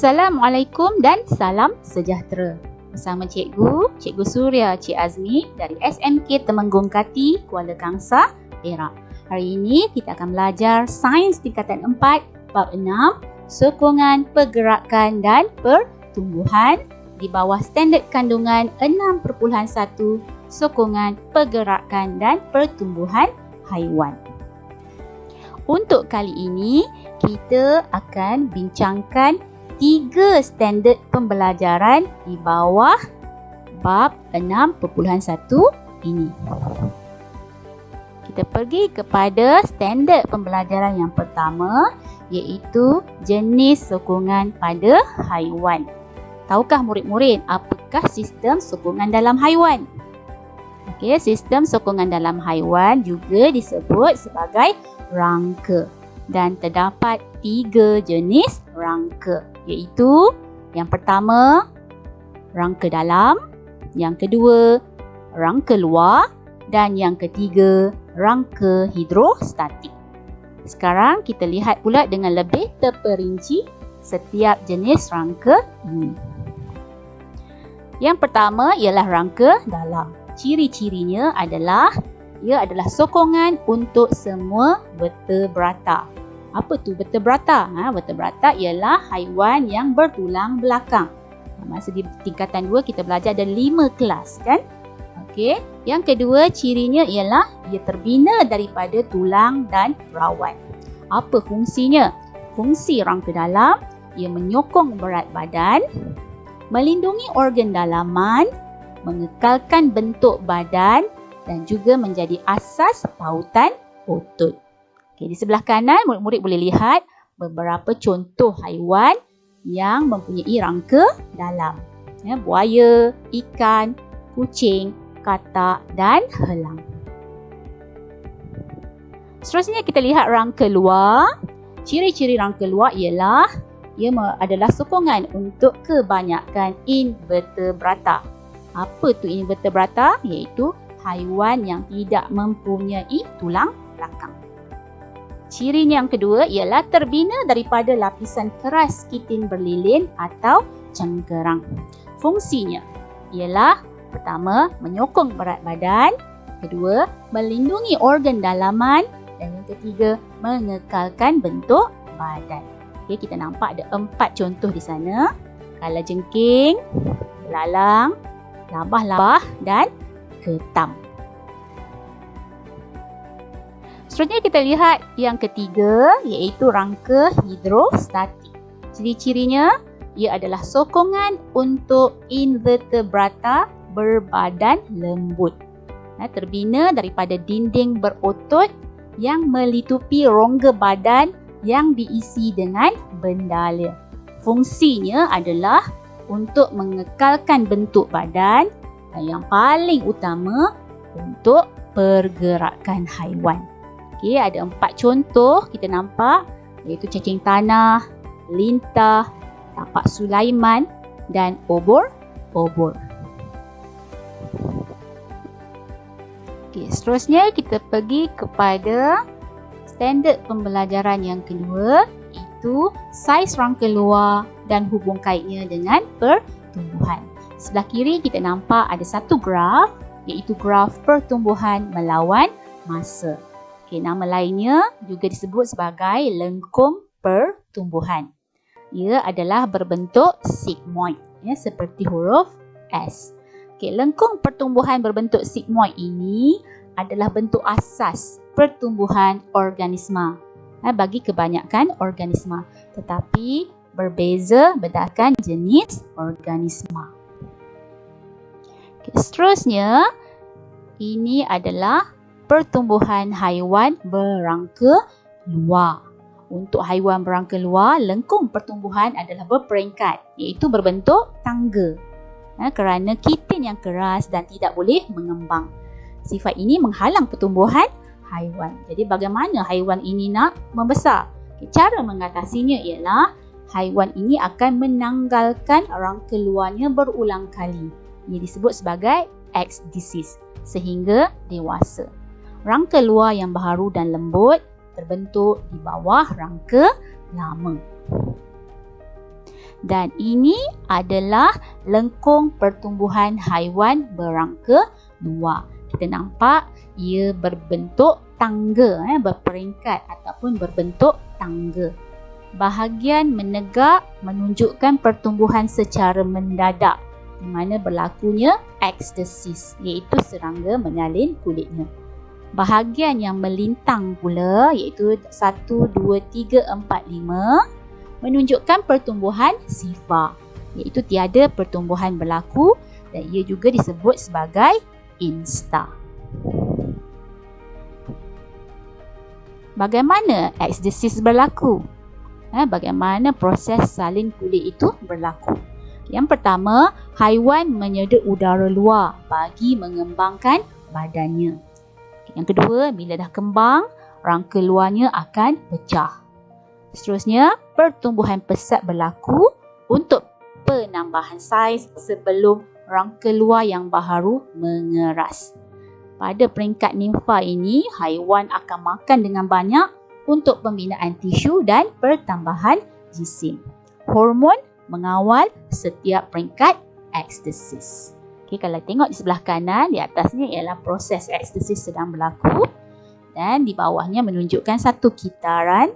Assalamualaikum dan salam sejahtera. Bersama Cikgu Suria Cik Azmi dari SMK Temenggung Kati, Kuala Kangsar, Perak. Hari ini kita akan belajar Sains Tingkatan 4, Bab 6, Sokongan Pergerakan dan Pertumbuhan di bawah Standard Kandungan 6.1, Sokongan Pergerakan dan Pertumbuhan Haiwan. Untuk kali ini, kita akan bincangkan 3 standard pembelajaran di bawah bab 6.1 ini. Kita pergi kepada standard pembelajaran yang pertama, iaitu jenis sokongan pada haiwan. Tahukah murid-murid apakah sistem sokongan dalam haiwan? Okey, sistem sokongan dalam haiwan juga disebut sebagai rangka. Dan terdapat 3 jenis rangka, iaitu yang pertama, rangka dalam, yang kedua, rangka luar, dan yang ketiga, rangka hidrostatik. Sekarang kita lihat pula dengan lebih terperinci setiap jenis rangka ini. Yang pertama ialah rangka dalam. Ciri-cirinya adalah ia adalah sokongan untuk semua vertebrata. Apa tu vertebrata? Vertebrata ialah haiwan yang bertulang belakang. Masa di tingkatan 2 kita belajar ada 5 kelas kan? Okey. Yang kedua cirinya ialah ia terbina daripada tulang dan rawan. Apa fungsinya? Fungsi rangka dalam, ia menyokong berat badan, melindungi organ dalaman, mengekalkan bentuk badan dan juga menjadi asas tautan otot. Okay, di sebelah kanan, murid-murid boleh lihat beberapa contoh haiwan yang mempunyai rangka dalam. Ya, buaya, ikan, kucing, katak dan helang. Seterusnya kita lihat rangka luar. Ciri-ciri rangka luar ialah ia adalah sokongan untuk kebanyakan invertebrata. Apa tu invertebrata? Iaitu haiwan yang tidak mempunyai tulang belakang. Cirinya yang kedua ialah terbina daripada lapisan keras kitin berlilin atau cengkerang. Fungsinya ialah pertama, menyokong berat badan, kedua, melindungi organ dalaman dan yang ketiga, mengekalkan bentuk badan. Okey, kita nampak ada 4 contoh di sana. Kalajengking, belalang, labah-labah dan ketam. Seterusnya kita lihat yang ketiga, iaitu rangka hidrostatik. Ciri-cirinya, ia adalah sokongan untuk invertebrata berbadan lembut. Terbina daripada dinding berotot yang melitupi rongga badan yang diisi dengan bendala. Fungsinya adalah untuk mengekalkan bentuk badan dan yang paling utama untuk pergerakan haiwan. Okey, ada 4 contoh kita nampak, iaitu cacing tanah, lintah, tapak Sulaiman dan obor-obor. Okey, seterusnya kita pergi kepada standard pembelajaran yang kedua, iaitu saiz rangka luar dan hubung kaitnya dengan pertumbuhan. Sebelah kiri kita nampak ada satu graf, iaitu graf pertumbuhan melawan masa. Okay, nama lainnya juga disebut sebagai lengkung pertumbuhan. Ia adalah berbentuk sigmoid, ya, seperti huruf S. Okay, lengkung pertumbuhan berbentuk sigmoid ini adalah bentuk asas pertumbuhan organisma bagi kebanyakan organisma, tetapi berbeza berdasarkan jenis organisma. Okay, seterusnya, ini adalah pertumbuhan haiwan berangka luar. Untuk haiwan berangka luar, lengkung pertumbuhan adalah berperingkat, iaitu berbentuk tangga. Kerana kitin yang keras dan tidak boleh mengembang. Sifat ini menghalang pertumbuhan haiwan. Jadi bagaimana haiwan ini nak membesar? Cara mengatasinya ialah haiwan ini akan menanggalkan rangka luarnya berulang kali. Ia disebut sebagai ekdisis sehingga dewasa. Rangka luar yang baharu dan lembut terbentuk di bawah rangka lama. Dan ini adalah lengkung pertumbuhan haiwan berangka luar. Kita nampak ia berbentuk tangga, berperingkat ataupun berbentuk tangga. Bahagian menegak menunjukkan pertumbuhan secara mendadak, di mana berlakunya ekstesis, iaitu serangga menyalin kulitnya. Bahagian yang melintang pula, iaitu 1, 2, 3, 4, 5, menunjukkan pertumbuhan sifar, iaitu tiada pertumbuhan berlaku dan ia juga disebut sebagai instar. Bagaimana ekstesis berlaku? Bagaimana proses salin kulit itu berlaku? Yang pertama, haiwan menyedut udara luar bagi mengembangkan badannya. Yang kedua, bila dah kembang, rangka luarnya akan pecah. Seterusnya, pertumbuhan pesat berlaku untuk penambahan saiz sebelum rangka luar yang baharu mengeras. Pada peringkat nimfa ini, haiwan akan makan dengan banyak untuk pembinaan tisu dan pertambahan jisim. Hormon mengawal setiap peringkat ekstesis. Kalau tengok di sebelah kanan, di atasnya ialah proses ekstesis sedang berlaku dan di bawahnya menunjukkan satu kitaran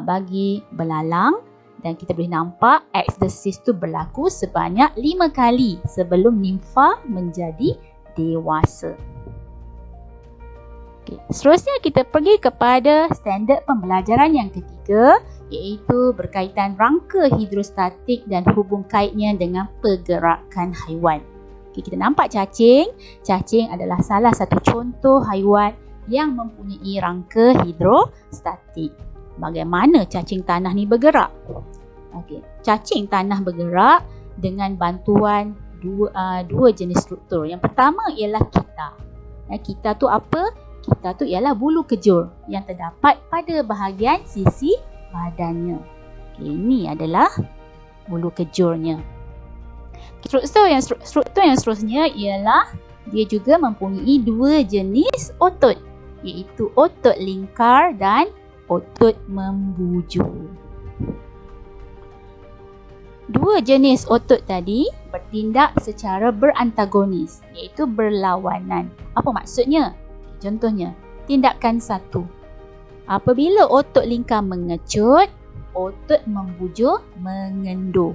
bagi belalang dan kita boleh nampak ekstesis itu berlaku sebanyak 5 kali sebelum nimfa menjadi dewasa. Seterusnya kita pergi kepada standard pembelajaran yang ketiga, iaitu berkaitan rangka hidrostatik dan hubung kaitnya dengan pergerakan haiwan. Kita nampak cacing. Cacing adalah salah satu contoh haiwan yang mempunyai rangka hidrostatik. Bagaimana cacing tanah ni bergerak? Cacing tanah bergerak dengan bantuan dua jenis struktur. Yang pertama ialah kita. Kita tu apa? Kita tu ialah bulu kejur yang terdapat pada bahagian sisi badannya. Ini adalah bulu kejurnya. Struktur yang seterusnya ialah dia juga mempunyai dua jenis otot, iaitu otot lingkar dan otot membujur. Dua jenis otot tadi bertindak secara berantagonis, iaitu berlawanan. Apa maksudnya? Contohnya, tindakan 1. Apabila otot lingkar mengecut, otot membujur mengendur.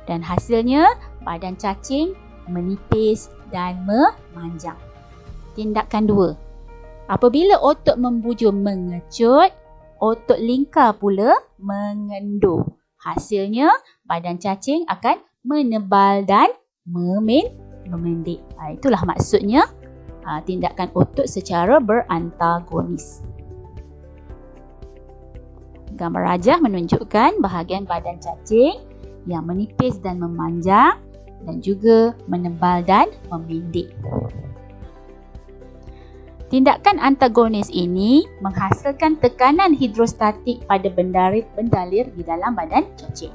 Dan hasilnya, badan cacing menipis dan memanjang. Tindakan 2. Apabila otot membujur mengecut, otot lingkar pula mengendur. Hasilnya, badan cacing akan menebal dan memendek. Itulah maksudnya tindakan otot secara berantagonis. Gambar rajah menunjukkan bahagian badan cacing yang menipis dan memanjang dan juga menebal dan memendek. Tindakan antagonis ini menghasilkan tekanan hidrostatik pada bendalir di dalam badan cacing.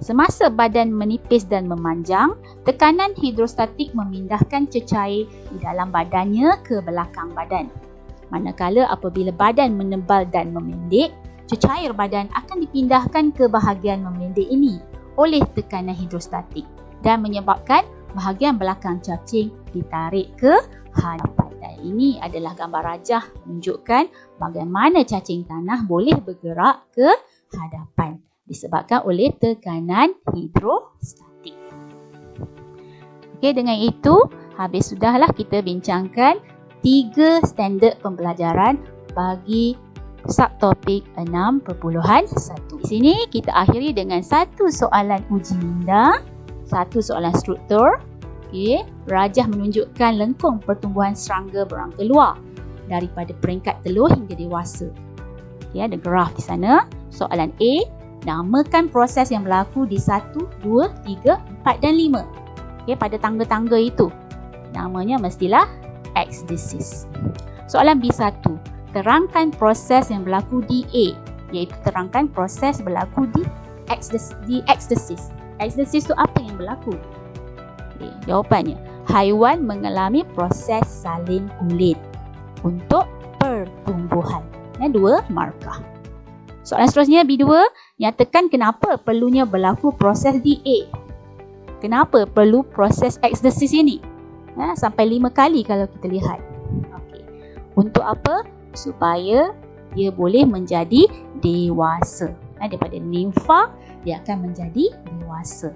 Semasa badan menipis dan memanjang, tekanan hidrostatik memindahkan cecair di dalam badannya ke belakang badan. Manakala apabila badan menebal dan memendek, cecair badan akan dipindahkan ke bahagian memendek ini oleh tekanan hidrostatik dan menyebabkan bahagian belakang cacing ditarik ke hadapan. Dan ini adalah gambar rajah menunjukkan bagaimana cacing tanah boleh bergerak ke hadapan disebabkan oleh tekanan hidrostatik. Dengan itu, habis sudahlah kita bincangkan 3 standard pembelajaran bagi subtopik 6.1. Di sini kita akhiri dengan satu soalan uji minda, satu soalan struktur. Rajah menunjukkan lengkung pertumbuhan serangga berangka luar daripada peringkat telur hingga dewasa. Ada graf di sana. Soalan A, namakan proses yang berlaku di 1, 2, 3, 4 dan 5. Pada tangga-tangga itu. Namanya mestilah ekstesis. Soalan B1, terangkan proses yang berlaku di A, iaitu terangkan proses berlaku di ekstesis. Ekstesis itu apa yang berlaku? Jawapannya, haiwan mengalami proses salin kulit untuk pertumbuhan. 2 markah. Soalan seterusnya B2, Nyatakan kenapa perlunya berlaku proses DA. Kenapa perlu proses ekstesis ini? Sampai 5 kali kalau kita lihat. Okey. Untuk apa? Supaya dia boleh menjadi dewasa. Daripada nimfa, dia akan menjadi dewasa.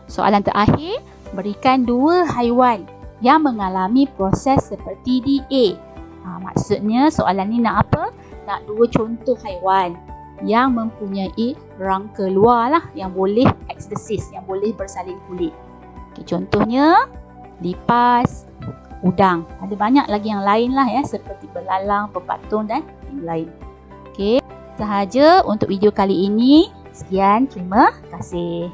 Soalan terakhir, berikan 2 haiwan yang mengalami proses seperti DA. Maksudnya soalan ni nak apa? Nak 2 contoh haiwan yang mempunyai rangka luar lah, yang boleh ekstesis, yang boleh bersalin kulit. Okay, contohnya lipas, udang. Ada banyak lagi yang lain lah ya, seperti belalang, pepatung dan yang lain. Okey, sahaja untuk video kali ini. Sekian, terima kasih.